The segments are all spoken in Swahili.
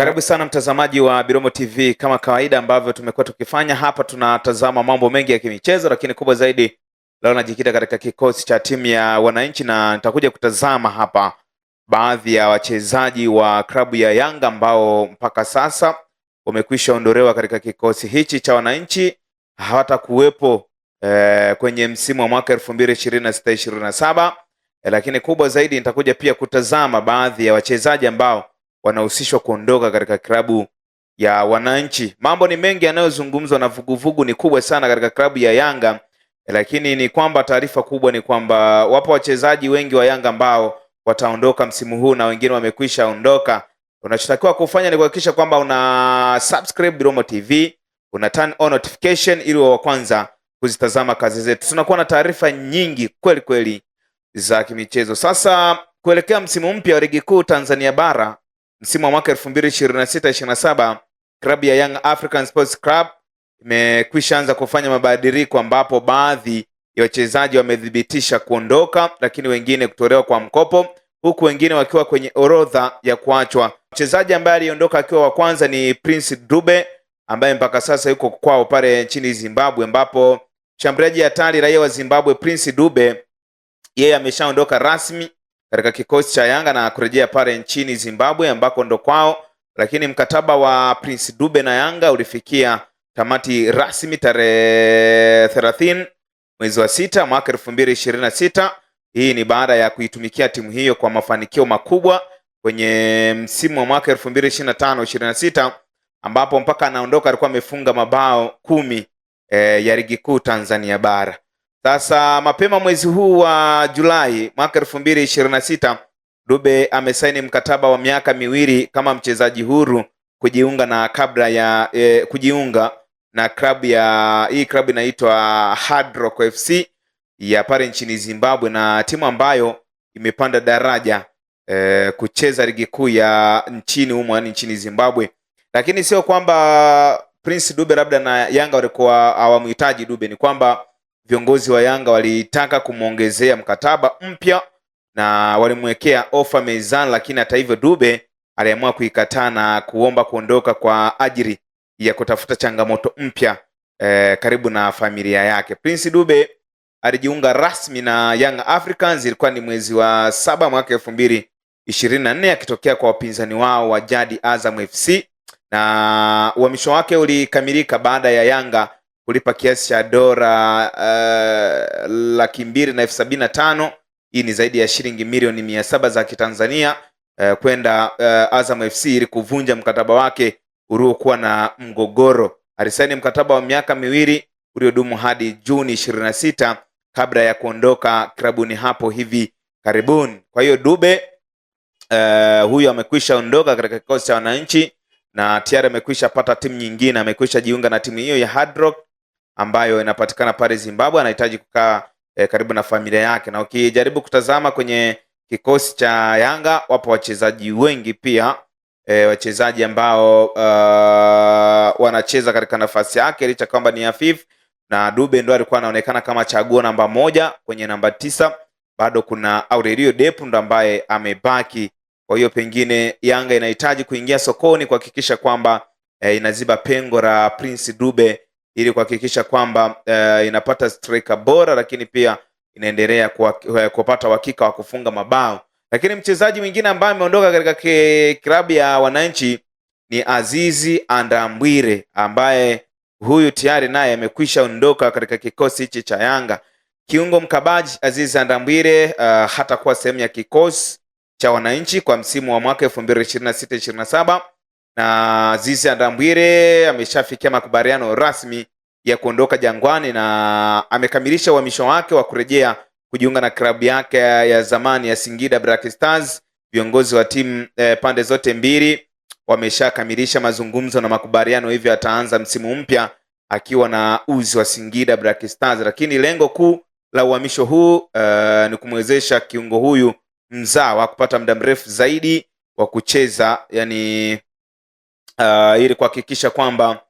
Karibu sana mtazamaji wa Biromo TV. Kama kawaida ambavyo tumekuwa tukifanya hapa, tunatazama mambo mengi ya kimichezo, lakini kubwa zaidi leo najikita katika kikosi cha timu ya wananchi, na nitakuja kutazama hapa baadhi ya wachezaji wa klabu ya Yanga ambao mpaka sasa wamekwisha ondolewa katika kikosi hichi cha wananchi, hawatakuwepo kwenye msimu wa mwaka 2026-2027. Lakini kubwa zaidi nitakuja pia kutazama baadhi ya wachezaji ambao wanahusishwa kuondoka katika klabu ya wananchi. Mambo ni mengi yanayozungumzwa na vuguvugu ni kubwa sana katika klabu ya Yanga, lakini ni kwamba taarifa kubwa ni kwamba wapo wachezaji wengi wa Yanga ambao wataondoka msimu huu na wengine wamekwisha ondoka. Unachotakiwa kufanya ni kuhakikisha kwamba una subscribe Biromo TV, una turn on notification ili wa kwanza kuzitazama kazi zetu. Tunakuwa na taarifa nyingi kweli kweli za kimichezo. Sasa kuelekea msimu mpya wa ligi kuu Tanzania bara, msimu wa mwaka 2026-2027, klabu ya Young African Sports Club imekwisha anza kufanya mabadiliko, ambapo baadhi ya wachezaji wamedhibitisha kuondoka, lakini wengine kutolewa kwa mkopo, huku wengine wakiwa kwenye orodha ya kuachwa. Mchezaji ambaye aliondoka akiwa wa kwanza ni Prince Dube ambaye mpaka sasa yuko kwao pale nchini Zimbabwe, ambapo mshambuliaji hatari raia wa Zimbabwe Prince Dube yeye ameshaondoka rasmi katika kikosi cha Yanga na kurejea pale nchini Zimbabwe ambako ndo kwao, lakini mkataba wa Prince Dube na Yanga ulifikia tamati rasmi tarehe 30 mwezi wa 6 mwaka 2026. Hii ni baada ya kuitumikia timu hiyo kwa mafanikio makubwa kwenye msimu wa mwaka 2025-26, ambapo mpaka anaondoka alikuwa amefunga mabao 10 ya ligi kuu Tanzania bara. Sasa mapema mwezi huu wa Julai mwaka 2026, Dube amesaini mkataba wa miaka 2 kama mchezaji huru kujiunga na kabla ya kujiunga na klabu ya hii klabu inaitwa Hard Rock FC ya pale nchini Zimbabwe, na timu ambayo imepanda daraja kucheza ligi kuu ya nchini humo, yani nchini Zimbabwe. Lakini sio kwamba Prince Dube labda na Yanga walikuwa hawamhitaji Dube, ni kwamba viongozi wa Yanga walitaka kumwongezea mkataba mpya na walimwekea ofa mezani, lakini hata hivyo Dube aliamua kuikataa na kuomba kuondoka kwa ajili ya kutafuta changamoto mpya karibu na familia yake. Prince Dube alijiunga rasmi na Young Africans ilikuwa ni mwezi wa 7 mwaka 2024 akitokea kwa wapinzani wao wa jadi Azam FC, na uhamisho wake ulikamilika baada ya Yanga kulipa kiasi cha dola 275,000. Hii ni zaidi ya shilingi milioni 700 za Kitanzania kwenda Azam FC ili kuvunja mkataba wake uliokuwa na mgogoro. Alisaini mkataba wa miaka 2 uliodumu hadi Juni 26 kabla ya kuondoka klabuni hapo hivi karibuni. Kwa hiyo Dube huyu amekwisha ondoka katika kikosi cha wananchi na tayari amekwisha pata timu nyingine, amekwisha jiunga na timu hiyo ya Hard Rock ambayo inapatikana pale Zimbabwe. Anahitaji kukaa karibu na familia yake, na ukijaribu kutazama kwenye kikosi cha Yanga wapo wachezaji wengi pia, wachezaji ambao wanacheza katika nafasi yake, licha kwamba ni hafifu, na Dube ndo alikuwa anaonekana kama chaguo namba 1. Kwenye namba 9 bado kuna Aurelio Depu ndo ambaye amebaki. Kwa hiyo pengine Yanga inahitaji kuingia sokoni kuhakikisha kwamba inaziba pengo la Prince Dube ili kuhakikisha kwamba inapata striker bora, lakini pia inaendelea kupata uhakika wa kufunga mabao. Lakini mchezaji mwingine ambaye ameondoka katika klabu ya wananchi ni Azizi Andambwile, ambaye huyu tayari naye amekwisha ondoka katika kikosi hichi cha Yanga. Kiungo mkabaji Azizi Andambwile hatakuwa sehemu ya kikosi cha wananchi kwa msimu wa mwaka 2026-2027, na Azizi Andambwile ameshafikia makubaliano rasmi ya kuondoka Jangwani na amekamilisha uhamisho wake wa kurejea kujiunga na klabu yake ya zamani ya Singida Black Stars. Viongozi wa timu pande zote mbili wameshakamilisha mazungumzo na makubaliano, hivyo ataanza msimu mpya akiwa na uzi wa Singida Black Stars. Lakini lengo kuu la uhamisho huu ni kumwezesha kiungo huyu mzawa kupata muda mrefu zaidi wa kucheza, yani ili kuhakikisha kwamba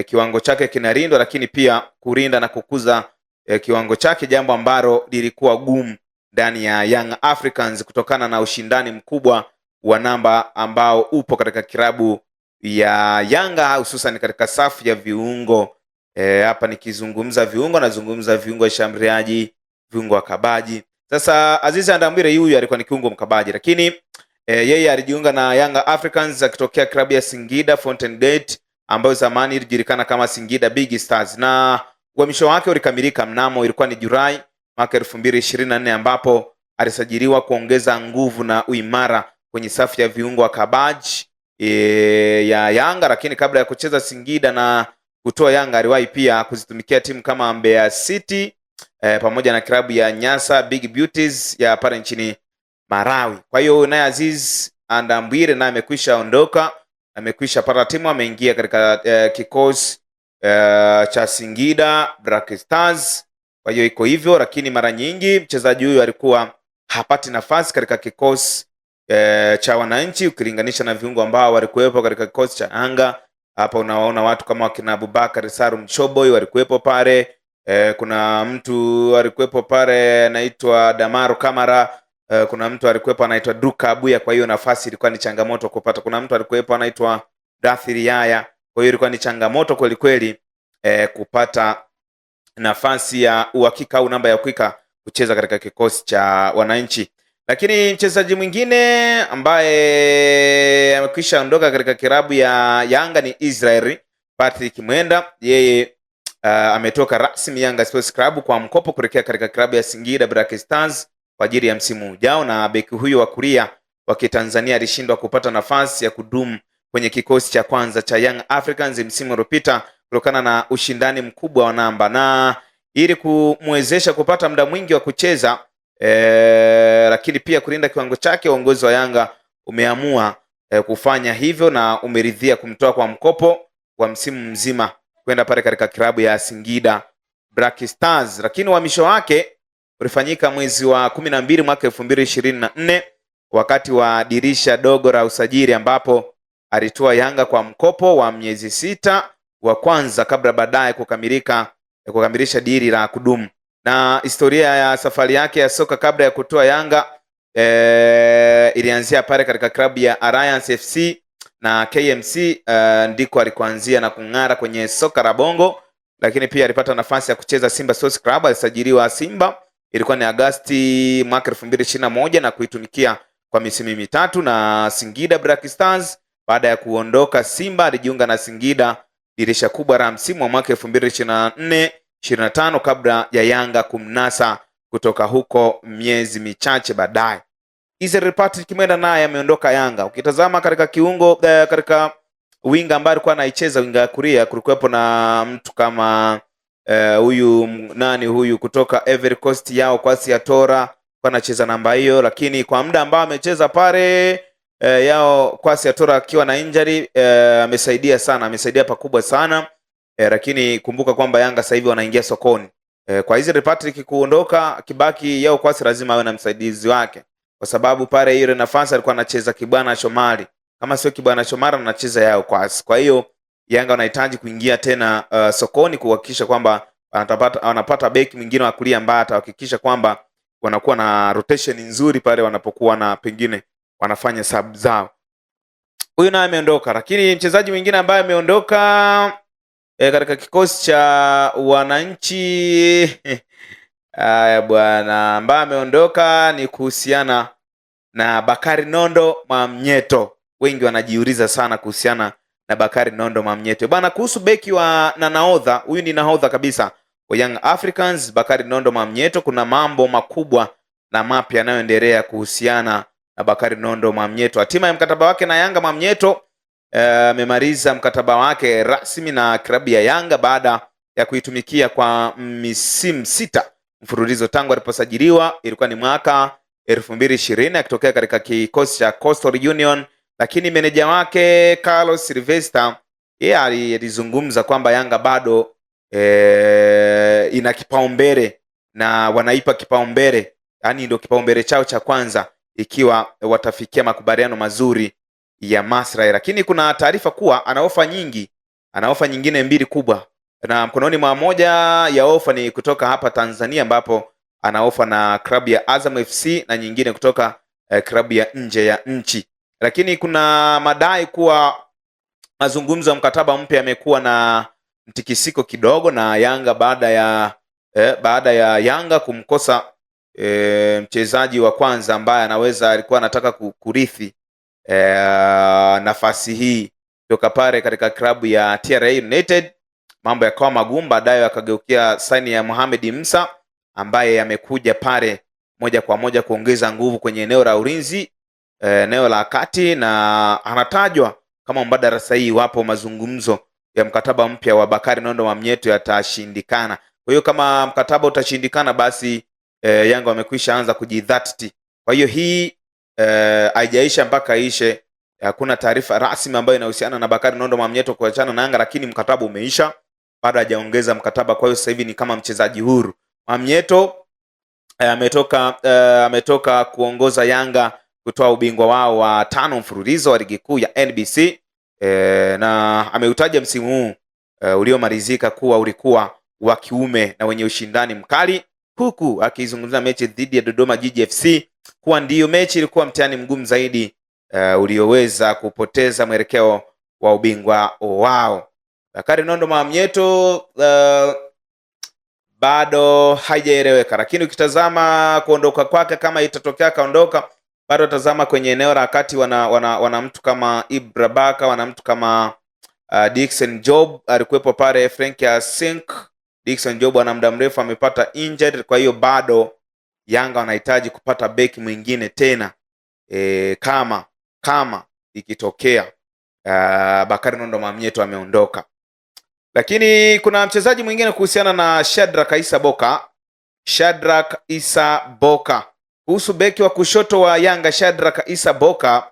kiwango chake kinalindwa, lakini pia kurinda na kukuza kiwango chake, jambo ambalo lilikuwa gumu ndani ya Young Africans kutokana na ushindani mkubwa wa namba ambao upo katika klabu ya Yanga hususan katika safu ya viungo. Hapa nikizungumza viungo, nazungumza viungo wa shambuliaji, viungo wa kabaji. Sasa Azizi Andambwile huyu alikuwa ni kiungo mkabaji, lakini yeye alijiunga na Young Africans akitokea klabu ya Singida Fountain Gate ambayo zamani ilijulikana kama Singida Big Stars, na uhamisho wake ulikamilika mnamo ilikuwa ni Julai mwaka 2024 ambapo alisajiliwa kuongeza nguvu na uimara kwenye safu ya viungo wa kabaji ya Yanga. Lakini kabla ya kucheza Singida na kutoa Yanga aliwahi pia kuzitumikia timu kama Mbeya City pamoja na klabu ya Nyasa Big Beauties ya pale nchini Malawi. Kwa hiyo naye Aziz Andambwile naye amekwisha ondoka, amekwisha pata timu, ameingia katika kikosi cha Singida Black Stars. Kwa hiyo iko hivyo, lakini mara nyingi mchezaji huyu alikuwa hapati nafasi katika kikosi cha wananchi ukilinganisha na viungo ambao walikuwepo katika kikosi cha Yanga. Hapa unaona watu kama wakina Abubakar Salum Choboy walikuwepo pale. Kuna mtu alikuwepo pale anaitwa Damaro Kamara. Kuna mtu alikuwepo anaitwa Duka Abuya. Kwa hiyo nafasi ilikuwa ni changamoto kupata. Kuna mtu alikuwepo anaitwa Dathiri Yaya. Kwa hiyo ilikuwa ni changamoto kweli kweli kupata nafasi ya uhakika au namba ya uhakika kucheza katika kikosi cha wananchi. Lakini mchezaji mwingine ambaye amekwisha ondoka katika klabu ya Yanga ni Israel Patrick Mwenda. Yeye ametoka rasmi Yanga Sports Club kwa mkopo kuelekea katika klabu ya Singida Black Stars kwa ajili ya msimu ujao, na beki huyo wa kulia wa Kitanzania alishindwa kupata nafasi ya kudumu kwenye kikosi cha kwanza cha Young Africans msimu uliopita kutokana na ushindani mkubwa wa namba, na ili kumwezesha kupata muda mwingi wa kucheza lakini pia kulinda kiwango chake, uongozi wa Yanga umeamua kufanya hivyo na umeridhia kumtoa kwa mkopo wa msimu mzima kwenda pale katika klabu ya Singida Black Stars. Lakini uhamisho wake ulifanyika mwezi wa 12 mwaka 2024 wakati wa dirisha dogo la usajili, ambapo alitoa Yanga kwa mkopo wa miezi 6 wa kwanza kabla baadaye kukamilisha dili la kudumu. Na historia ya safari yake ya soka kabla ya kutoa Yanga ilianzia pale katika klabu ya Alliance FC na KMC, ndiko alikoanzia na kung'ara kwenye soka la Bongo. Lakini pia alipata nafasi ya kucheza Simba Sports Club, alisajiliwa Simba ilikuwa ni Agosti mwaka 2021 na kuitumikia kwa misimu mitatu, na Singida Black Stars baada ya kuondoka Simba alijiunga na Singida dirisha kubwa la msimu wa mwaka 2024-25 kabla ya Yanga kumnasa kutoka huko miezi michache baadaye. Israel Patrick Mwenda naye ameondoka Yanga. Ukitazama katika kiungo katika winga ambaye alikuwa anaicheza winga ya kulia, kulikuwepo na mtu kama huyu kutoka Ivory Coast yao Kwasi Atora kwa anacheza namba hiyo, lakini kwa muda ambao amecheza pale yao Kwasi Atora akiwa na injury amesaidia pakubwa sana. Lakini kumbuka kwamba Yanga sasa hivi wanaingia sokoni. Kwa Israel Patrick kuondoka, kibaki yao Kwasi lazima awe na msaidizi wake, kwa sababu pale ile nafasi alikuwa anacheza Kibwana Shomari, kama sio Kibwana Shomari anacheza yao Kwasi. Kwa hiyo Yanga wanahitaji kuingia tena sokoni kuhakikisha kwamba wanapata beki mwingine wa kulia ambaye atahakikisha kwamba wanakuwa na rotation nzuri pale wanapokuwa na pengine wanafanya sub zao. Huyu naye ameondoka. Lakini mchezaji mwingine ambaye ameondoka katika kikosi cha wananchi haya bwana, ambaye ameondoka ni kuhusiana na Bakari Nondo Mwamnyeto. Wengi wanajiuliza sana kuhusiana na Bakari Nondo Mwamnyeto bwana, kuhusu beki wa nahodha. Huyu ni nahodha kabisa wa Young Africans, Bakari Nondo Mwamnyeto. Kuna mambo makubwa na mapya yanayoendelea kuhusiana na Bakari Nondo Mwamnyeto. Hatima ya mkataba wake na Yanga, Mwamnyeto amemaliza mkataba wake rasmi na klabu ya Yanga baada ya kuitumikia kwa misimu 6 mfululizo tangu aliposajiliwa. Ilikuwa ni mwaka 2020 akitokea katika kikosi cha Coastal Union. Lakini meneja wake Carlos Silvestre yeye alizungumza kwamba Yanga bado ina kipaumbele na wanaipa kipaumbele, yani ndio kipaumbele chao cha kwanza ikiwa watafikia makubaliano mazuri ya maslahi. Lakini kuna taarifa kuwa ana ofa nyingine 2 kubwa, na mkononi mwa moja ya ofa ni kutoka hapa Tanzania ambapo ana ofa na klabu ya Azam FC na nyingine kutoka klabu ya nje ya nchi. Lakini kuna madai kuwa mazungumzo ya mkataba mpya yamekuwa na mtikisiko kidogo, na Yanga baada ya Yanga kumkosa mchezaji wa kwanza ambaye alikuwa anataka kurithi nafasi hii kutoka pale katika klabu ya TRA United, mambo yakawa magumu. Baadaye akageukia saini ya Mohamed Musa ambaye amekuja pale moja kwa moja kuongeza nguvu kwenye eneo la ulinzi, eneo la kati, na anatajwa kama mbadala sahihi iwapo mazungumzo ya mkataba mpya wa Bakari Nondo Mwamnyeto yatashindikana. Kwa hiyo kama mkataba utashindikana, basi Yanga wamekwisha anza kujidhatiti. Kwa hiyo hii haijaisha mpaka ishe. Hakuna taarifa rasmi ambayo inahusiana na Bakari Nondo Mwamnyeto kuachana na Yanga, lakini mkataba umeisha, bado hajaongeza mkataba. Kwa hiyo sasa hivi ni kama mchezaji huru. Mwamnyeto ametoka kuongoza Yanga kutoa ubingwa wao wa 5 mfululizo wa ligi kuu ya NBC, na ameutaja msimu huu uliomalizika kuwa ulikuwa wa kiume na wenye ushindani mkali, huku akizungumzia mechi dhidi ya Dodoma Jiji FC kuwa ndiyo mechi ilikuwa mtihani mgumu zaidi ulioweza kupoteza mwelekeo wa ubingwa wao. Bakari Nondo Mwamnyeto bado haijaeleweka, lakini ukitazama kuondoka kwake, kama itatokea kaondoka, bado tazama kwenye eneo la kati wana mtu kama Ibra Baka, wana mtu kama Dickson Job alikuwepo pale, Frank Asink. Dickson Job ana muda mrefu amepata injured, kwa hiyo bado Yanga wanahitaji kupata beki mwingine tena kama ikitokea Bakari Nondo Mwamnyeto ameondoka. Lakini kuna mchezaji mwingine kuhusiana na Shadrack Issa Boka. Kuhusu beki wa kushoto wa Yanga Shadrack Issa Boka,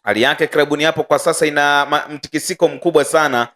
hali yake klabuni hapo kwa sasa ina mtikisiko mkubwa sana,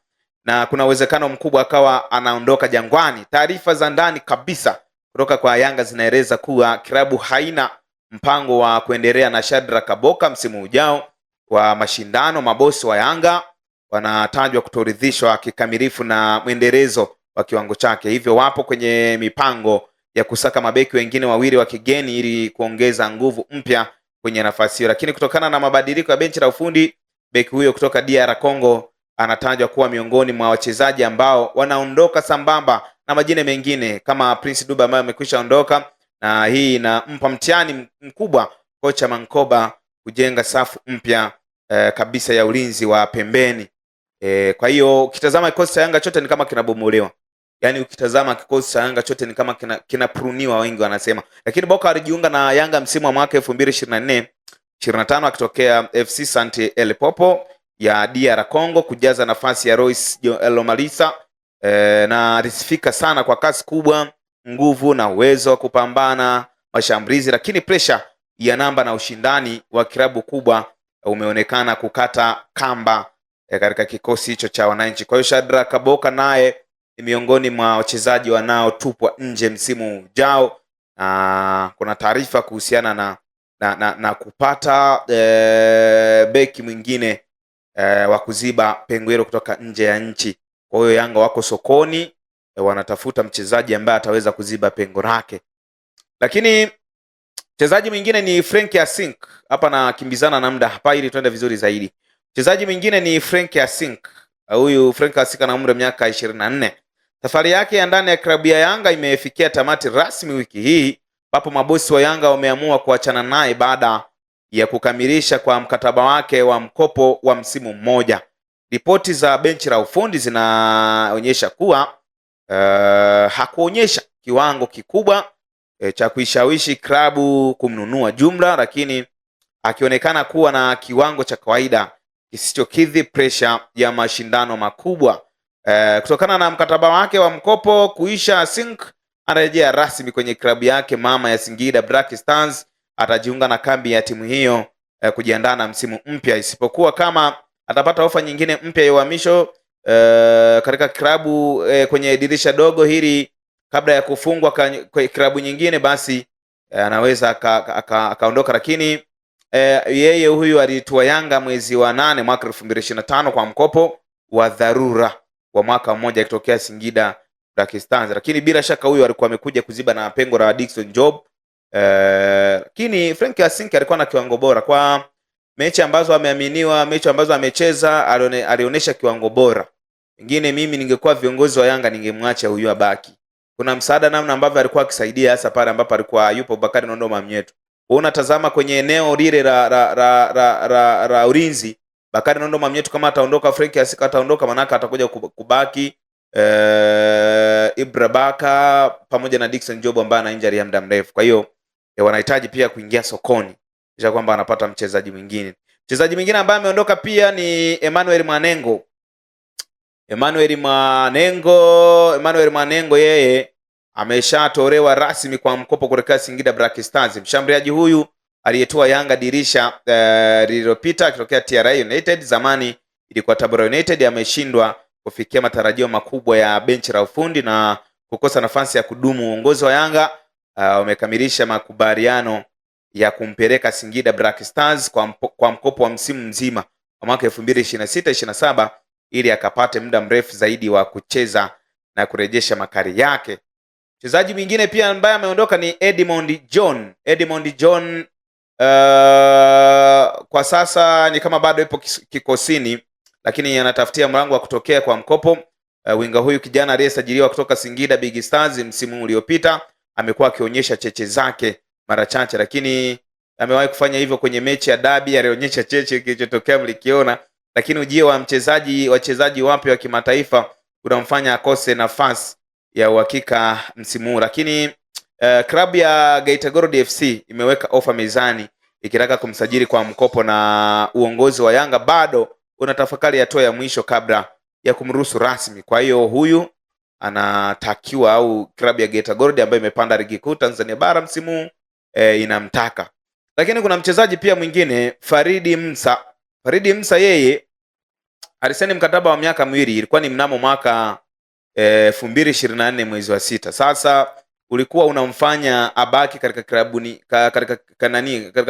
na kuna uwezekano mkubwa akawa anaondoka Jangwani. Taarifa za ndani kabisa kutoka kwa Yanga zinaeleza kuwa klabu haina mpango wa kuendelea na Shadrack Boka msimu ujao wa mashindano. Mabosi wa Yanga wanatajwa kutoridhishwa kikamilifu na mwendelezo wa kiwango chake, hivyo wapo kwenye mipango ya kusaka mabeki wengine wawili wa kigeni ili kuongeza nguvu mpya kwenye nafasi hiyo. Lakini kutokana na mabadiliko ya benchi la ufundi, beki huyo kutoka DR Congo anatajwa kuwa miongoni mwa wachezaji ambao wanaondoka sambamba na majina mengine kama Prince Dube ambaye amekwisha ondoka, na hii inampa mtihani mkubwa kocha Mankoba kujenga safu mpya kabisa ya ulinzi wa pembeni. Kwa hiyo ukitazama kikosi cha Yanga chote ni kama kinabomolewa. Yaani ukitazama kikosi cha Yanga chote ni kama kinapruniwa, wengi wanasema. Lakini Boka alijiunga na Yanga msimu wa mwaka 2024-25 akitokea FC Sante El Popo ya DR Congo kujaza nafasi ya Royce Lomalisa, na alisifika sana kwa kasi kubwa, nguvu na uwezo wa kupambana mashambulizi, lakini pressure ya namba na ushindani wa klabu kubwa umeonekana kukata kamba katika kikosi hicho cha wananchi. Kwa hiyo Shadrack Boka naye ni miongoni mwa wachezaji wanaotupwa nje msimu ujao. Kuna taarifa kuhusiana na kupata beki mwingine wa kuziba pengo hilo kutoka nje ya nchi. Kwa hiyo Yanga wako sokoni, wanatafuta mchezaji ambaye ataweza kuziba pengo lake. Lakini mchezaji mwingine ni Frank Asink. Hapa nakimbizana na muda hapa ili tuende vizuri zaidi. Mchezaji mwingine ni Frank Asink. Huyu Frank Asink ana umri wa miaka 24. Safari yake ya ndani ya klabu ya Yanga imefikia tamati rasmi wiki hii, ambapo mabosi wa Yanga wameamua kuachana naye baada ya kukamilisha kwa mkataba wake wa mkopo wa msimu mmoja. Ripoti za benchi la ufundi zinaonyesha kuwa hakuonyesha kiwango kikubwa cha kuishawishi klabu kumnunua jumla, lakini akionekana kuwa na kiwango cha kawaida kisichokidhi pressure ya mashindano makubwa. Kutokana na mkataba wake wa mkopo kuisha, Asink anarejea rasmi kwenye klabu yake mama ya Singida Black Stars. Atajiunga na kambi ya timu hiyo kujiandaa na msimu mpya, isipokuwa kama atapata ofa nyingine mpya ya uhamisho katika klabu kwenye dirisha dogo hili kabla ya kufungwa kwa klabu nyingine, basi anaweza akaondoka. Lakini yeye huyu alitua Yanga mwezi wa 8 mwaka 2025 kwa mkopo wa dharura wa mwaka mmoja akitokea Singida Black Stars. Lakini bila shaka huyu alikuwa amekuja kuziba na pengo la Dickson Job. Lakini Frank Asink alikuwa na kiwango bora. Kwa mechi ambazo ameaminiwa, mechi ambazo amecheza alionyesha kiwango bora. Pengine mimi ningekuwa viongozi wa Yanga ningemwacha huyu abaki. Kuna msaada namna ambavyo alikuwa akisaidia hasa pale ambapo alikuwa yupo Bakari Nondo Mwamnyeto. Unatazama kwenye eneo lile la ulinzi, Bakari Nondo Mwamnyeto kama ataondoka, Frank Asika ataondoka, manaka atakuja kubaki Ibra Baka pamoja na Dickson Job ambaye ana injury ya muda mrefu. Kwa hiyo wanahitaji pia kuingia sokoni kisha kwamba anapata mchezaji mwingine. Mchezaji mwingine ambaye ameondoka pia ni Emmanuel Mwanengo. Emmanuel Mwanengo yeye ameshatolewa rasmi kwa mkopo kuelekea Singida Black Stars. Mshambuliaji huyu aliyetoa Yanga dirisha lililopita akitokea TRA United, zamani ilikuwa Tabora United, ameshindwa kufikia matarajio makubwa ya benchi la ufundi na kukosa nafasi ya kudumu. Uongozi wa Yanga umekamilisha makubaliano ya kumpeleka Singida Black Stars kwa mkopo wa msimu mzima wa mwaka 2026-27 ili akapate muda mrefu zaidi wa kucheza na kurejesha makali yake. Mchezaji mwingine pia ambaye ameondoka ni Edmond John. Kwa sasa ni kama bado ipo kikosini, lakini anatafutia mlango wa kutokea kwa mkopo. Winga huyu kijana aliyesajiliwa kutoka Singida Big Stars msimu uliopita amekuwa akionyesha cheche zake mara chache, lakini amewahi kufanya hivyo kwenye mechi ya dabi, alionyesha cheche, kilichotokea mlikiona. Lakini ujio wa wachezaji wapya wa kimataifa unamfanya akose nafasi ya uhakika msimu huu. Lakini klabu ya Geita Gold FC imeweka ofa mezani ikitaka kumsajili kwa mkopo, na uongozi wa Yanga bado unatafakari hatua ya mwisho kabla ya kumruhusu rasmi. Kwa hiyo huyu anatakiwa, au klabu ya Geita Gold ambayo imepanda ligi kuu Tanzania bara msimu inamtaka. Lakini kuna mchezaji pia mwingine Faridi Msa, yeye alisaini mkataba wa miaka miwili, ilikuwa ni mnamo mwaka 2024 mwezi wa 6. Sasa ulikuwa unamfanya abaki katika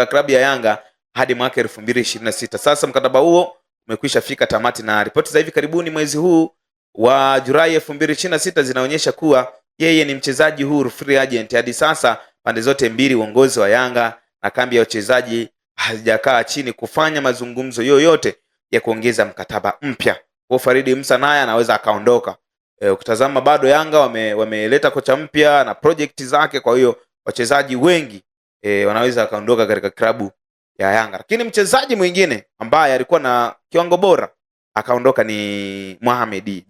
klabu ya Yanga hadi mwaka 2026. Sasa mkataba huo umekwisha fika tamati, na ripoti za hivi karibuni mwezi huu wa Julai 2026 zinaonyesha kuwa yeye ni mchezaji huru, free agent. Hadi sasa pande zote mbili, uongozi wa Yanga na kambi ya wachezaji, hazijakaa chini kufanya mazungumzo yoyote ya kuongeza mkataba mpya. Kwa Faridi Msa naye anaweza akaondoka. Ukitazama bado Yanga wameleta kocha mpya na project zake, kwa hiyo wachezaji wengi wanaweza akaondoka katika klabu ya Yanga. Lakini mchezaji mwingine ambaye alikuwa na kiwango bora akaondoka ni Mohamed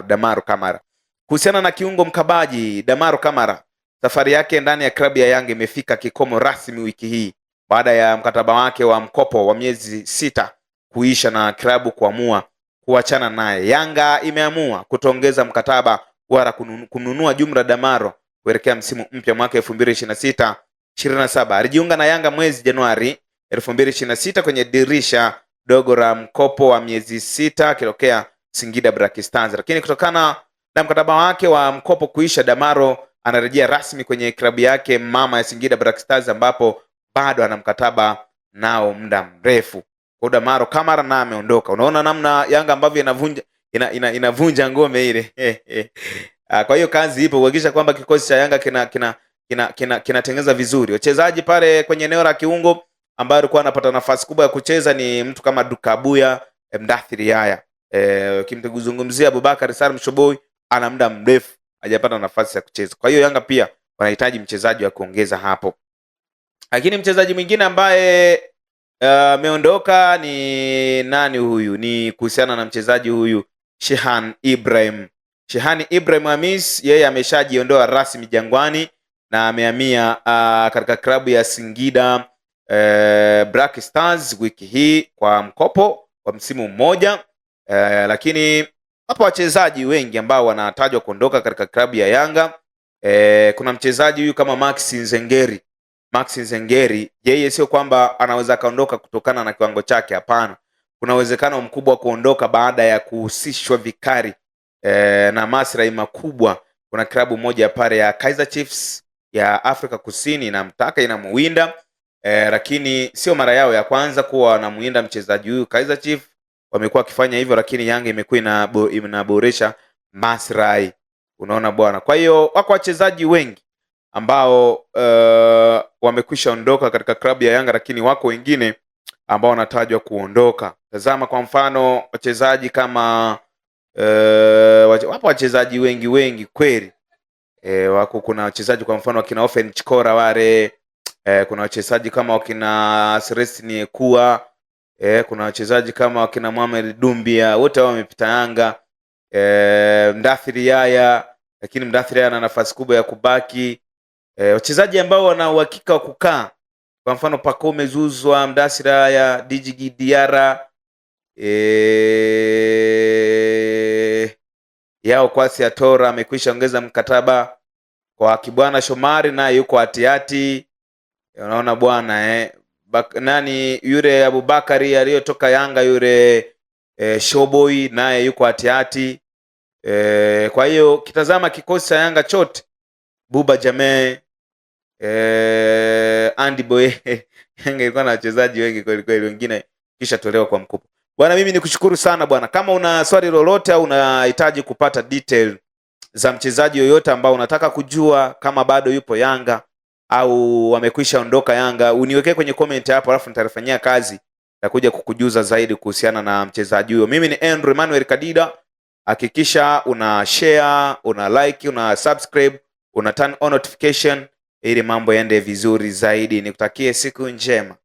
Damaru Kamara. Kuhusiana na kiungo mkabaji Damaru Kamara, safari yake ndani ya klabu ya Yanga imefika kikomo rasmi wiki hii baada ya mkataba wake wa mkopo wa miezi 6 kuisha na klabu kuamua kuachana naye. Yanga imeamua kutoongeza mkataba wala kununua jumla Damaro kuelekea msimu mpya mwaka 2026-27. Alijiunga na Yanga mwezi Januari 2026 kwenye dirisha dogo la mkopo wa miezi 6 akitokea Singida Black Stars. Lakini kutokana na mkataba wake wa mkopo kuisha, Damaro anarejea rasmi kwenye klabu yake mama ya Singida Black Stars ambapo bado ana mkataba nao muda mrefu. Kwa Damaru Kamara na ameondoka. Unaona namna Yanga ambavyo inavunja ngome ile. Kwa hiyo kazi ipo kuhakikisha kwamba kikosi cha Yanga kinatengeneza vizuri. Wachezaji pale kwenye eneo la kiungo ambao alikuwa anapata nafasi kubwa ya kucheza ni mtu kama Dukabuya, Mdathiri Yaya. Kimtuzungumzia Abubakar Salim Shoboi ana muda mrefu hajapata nafasi ya kucheza. Kwa hiyo Yanga pia wanahitaji mchezaji wa kuongeza hapo. Lakini mchezaji mwingine ambaye ameondoka ni nani huyu? Ni kuhusiana na mchezaji huyu Shehan Ibrahim Hamis. Yeye ameshajiondoa rasmi Jangwani na amehamia katika klabu ya Singida Black Stars wiki hii kwa mkopo wa msimu mmoja. Lakini hapo wachezaji wengi ambao wanatajwa kuondoka katika klabu ya Yanga. Kuna mchezaji huyu kama Max Nzengeri, yeye sio kwamba anaweza kaondoka kutokana na kiwango chake, hapana. Kuna uwezekano mkubwa wa kuondoka baada ya kuhusishwa vikali na maslahi makubwa. Kuna klabu moja pale ya Kaizer Chiefs ya Afrika Kusini inamtaka, inamuwinda, lakini sio mara yao ya kwanza kuwa wanamuinda mchezaji huyu. Kaizer Chiefs wamekuwa wakifanya hivyo, lakini Yanga imekuwa inaboresha maslahi, unaona bwana. Kwa hiyo wako wachezaji wengi ambao wamekwisha ondoka katika klabu ya Yanga, lakini wako wengine ambao wanatajwa kuondoka. Tazama kwa mfano wachezaji kama wapo wachezaji wengi kweli. Wako kuna wachezaji kwa mfano wakina Ofen Chikora wale, kuna wachezaji kama wakina Celestine Ekua, kuna wachezaji kama wakina Mohamed Dumbia, wote wao wamepita Yanga. Mdathiri Yaya, lakini Mdathiri Yaya ana nafasi kubwa ya kubaki. Wachezaji ambao wana uhakika wa kukaa, kwa mfano Pacome Zouzoua, Mdathiri Yaya, Djigui Diarra, Yao Kwasi Atora amekwisha ongeza mkataba. Kwa Kibwana Shomari naye yuko hatihati. Unaona bwana nani yule Abubakari aliyotoka Yanga yule Showboy naye yuko hatihati. Kwa hiyo kitazama kikosi cha Yanga chote, Buba Jammeh, Andy Boy Yanga ilikuwa na wachezaji wengi kweli kweli, wengine kisha tolewa kwa mkopo. Bwana, mimi nikushukuru sana bwana. Kama una swali lolote au unahitaji kupata detail za mchezaji yoyote ambao unataka kujua kama bado yupo Yanga au wamekwisha ondoka Yanga, uniwekee kwenye comment hapo, alafu nitarifanyia kazi na kuja kukujuza zaidi kuhusiana na mchezaji huyo. Mimi ni Andrew Emmanuel Kadida. Hakikisha una share, una like, una subscribe, una turn on notification ili mambo yaende vizuri zaidi. Nikutakie siku njema.